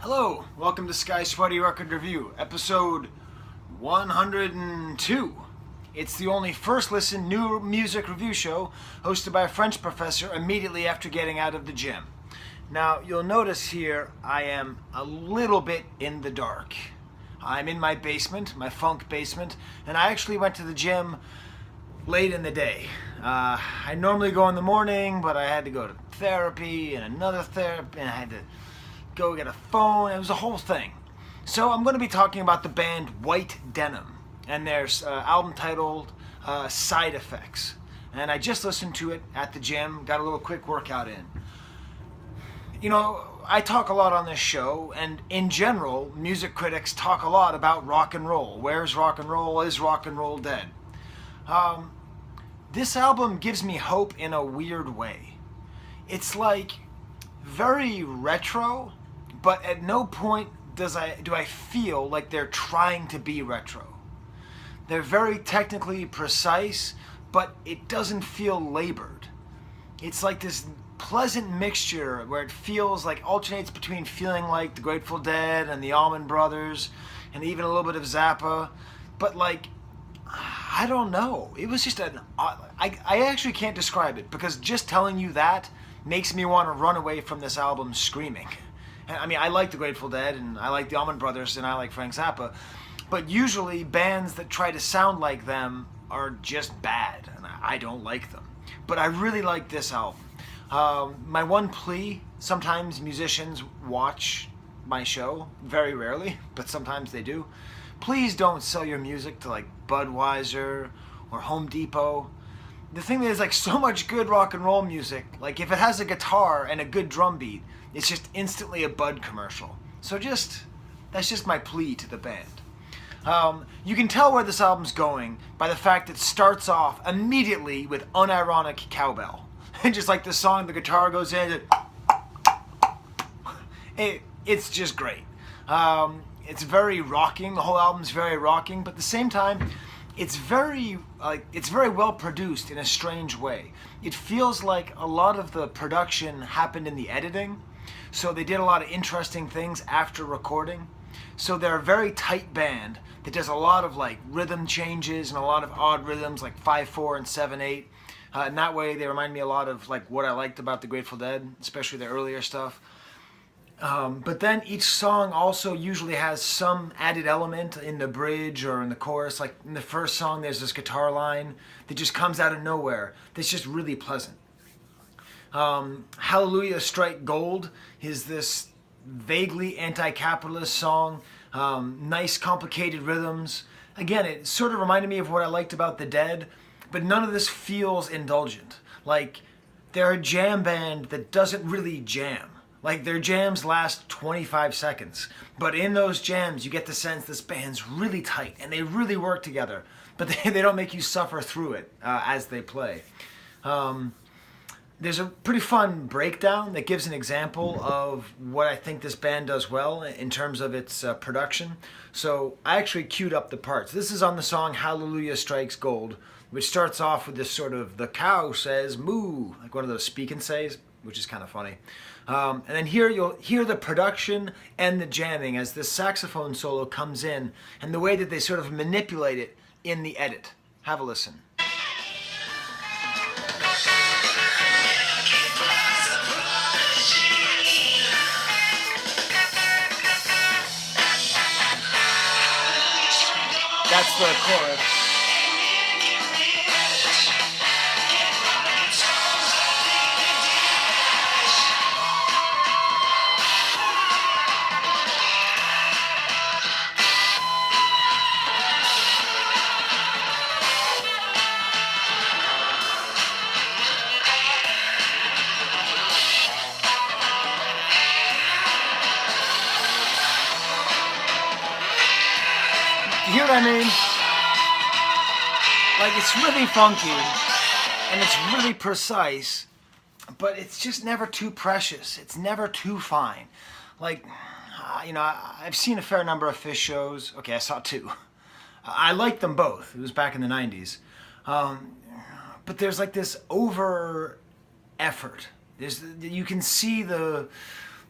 Hello, welcome to Sky Sweaty Record Review, episode 102. It's the only first listen new music review show hosted by a French professor immediately after getting out of the gym. Now, you'll notice here I am a little bit in the dark. I'm in my basement, my funk basement, and I actually went to the gym late in the day. I normally go in the morning, but I had to go to therapy and another therapy, and I had to go get a phone. It was a whole thing. So I'm going to be talking about the band White Denim and their album titled Side Effects. And I just listened to it at the gym, got a little quick workout in. You know, I talk a lot on this show, and in general, music critics talk a lot about rock and roll. Where's rock and roll? Is rock and roll dead? This album gives me hope in a weird way. It's like very retro, but at no point do I feel like they're trying to be retro. They're very technically precise, but it doesn't feel labored. It's like this pleasant mixture where it feels like alternates between feeling like the Grateful Dead and the Allman Brothers and even a little bit of Zappa, but like, I don't know. It was just I actually can't describe it, because just telling you that makes me want to run away from this album screaming. I mean, I like the Grateful Dead, and I like the Allman Brothers, and I like Frank Zappa, but usually bands that try to sound like them are just bad, and I don't like them. But I really like this album. My one plea, sometimes musicians watch my show, very rarely, but sometimes they do. Please don't sell your music to like Budweiser or Home Depot. The thing is, like, so much good rock and roll music, like if it has a guitar and a good drum beat, it's just instantly a Bud commercial. So that's just my plea to the band. You can tell where this album's going by the fact it starts off immediately with unironic cowbell. And just like the song, the guitar goes in, it's just great. It's very rocking, the whole album's very rocking, but at the same time, it's very well produced in a strange way. It feels like a lot of the production happened in the editing, so they did a lot of interesting things after recording. So they're a very tight band that does a lot of like rhythm changes and a lot of odd rhythms like 5/4 and 7/8. In that way, they remind me a lot of like what I liked about the Grateful Dead, especially the earlier stuff. But then each song also usually has some added element in the bridge or in the chorus. Like in the first song, there's this guitar line that just comes out of nowhere that's just really pleasant. Hallelujah Strike Gold is this vaguely anti-capitalist song. Nice complicated rhythms. Again, it sort of reminded me of what I liked about the Dead, but none of this feels indulgent. Like they're a jam band that doesn't really jam. Like their jams last 25 seconds, but in those jams you get the sense this band's really tight and they really work together, but they don't make you suffer through it as they play. There's a pretty fun breakdown that gives an example of what I think this band does well in terms of its production. So I actually queued up the parts. This is on the song Hallelujah Strikes Gold, which starts off with this sort of, the cow says moo, like one of those speak and says, which is kind of funny. And then here you'll hear the production and the jamming as this saxophone solo comes in, and the way that they sort of manipulate it in the edit. Have a listen. That's the chorus. You hear what I mean? Like, it's really funky, and it's really precise, but it's just never too precious. It's never too fine. Like, I've seen a fair number of Phish shows. Okay, I saw two. I liked them both. It was back in the 90s. But there's like this over effort. You can see the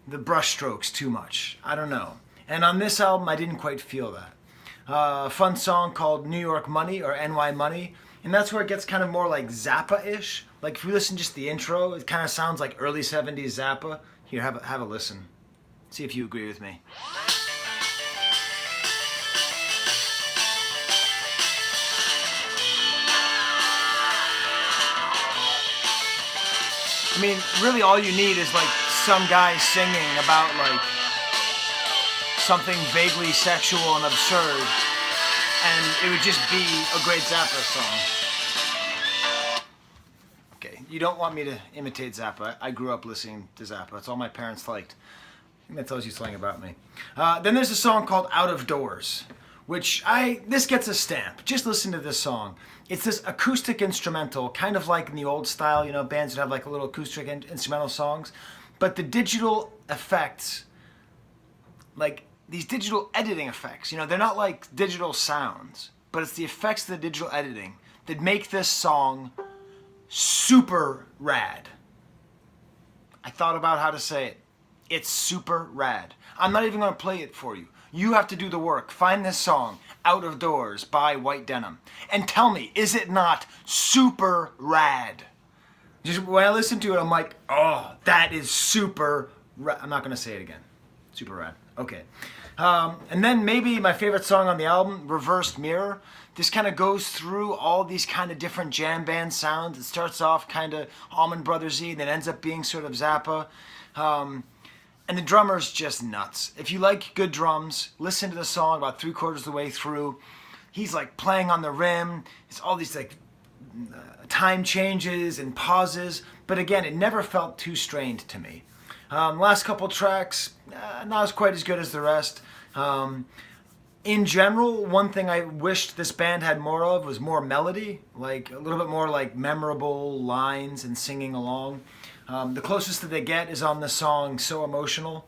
the brushstrokes too much. I don't know. And on this album, I didn't quite feel that. A fun song called New York Money or NY Money, and that's where it gets kind of more like Zappa-ish. Like if you listen just the intro, it kind of sounds like early 70s Zappa. Here, have a listen. See if you agree with me. I mean, really all you need is like some guy singing about like something vaguely sexual and absurd, and it would just be a great Zappa song. Okay, you don't want me to imitate Zappa. I grew up listening to Zappa. That's all my parents liked. I think that tells you something about me. Then there's a song called Out of Doors, which this gets a stamp. Just listen to this song. It's this acoustic instrumental, kind of like in the old style, you know, bands would have like a little acoustic instrumental songs. But the digital effects, like these digital editing effects, you know, they're not like digital sounds, but it's the effects of the digital editing that make this song super rad. I thought about how to say it. It's super rad. I'm not even going to play it for you. You have to do the work. Find this song, Out of Doors by White Denim, and tell me, is it not super rad? Just when I listen to it, I'm like, oh, that is super rad. I'm not going to say it again. Super rad. Okay. And then maybe my favorite song on the album, Reversed Mirror. This kind of goes through all these kind of different jam band sounds. It starts off kind of Allman Brothers-y, and then ends up being sort of Zappa. And the drummer's just nuts. If you like good drums, listen to the song about 3/4 of the way through. He's like playing on the rim. It's all these like time changes and pauses. But again, it never felt too strained to me. Last couple tracks, not as quite as good as the rest. In general, one thing I wished this band had more of was more melody, like a little bit more like memorable lines and singing along. The closest that they get is on the song So Emotional,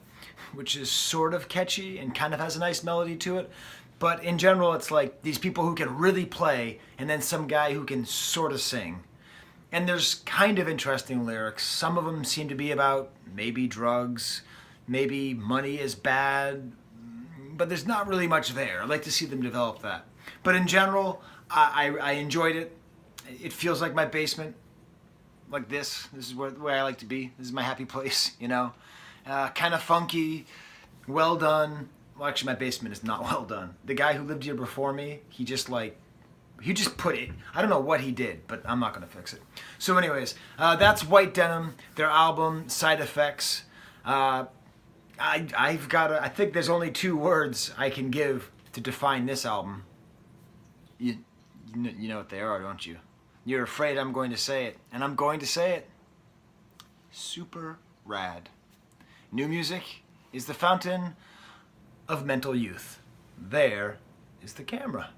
which is sort of catchy and kind of has a nice melody to it. But in general, it's like these people who can really play and then some guy who can sort of sing. And there's kind of interesting lyrics. Some of them seem to be about maybe drugs, maybe money is bad, but there's not really much there. I'd like to see them develop that. But in general, I enjoyed it. It feels like my basement. Like this is where I like to be. This is my happy place, you know. Kind of funky, well done. Well, actually, my basement is not well done. The guy who lived here before me, he just put it. I don't know what he did, but I'm not gonna fix it. So, anyways, that's White Denim, their album Side Effects. I think there's only 2 words I can give to define this album. You know what they are, don't you? You're afraid I'm going to say it, and I'm going to say it. Super rad. New music is the fountain of mental youth. There is the camera.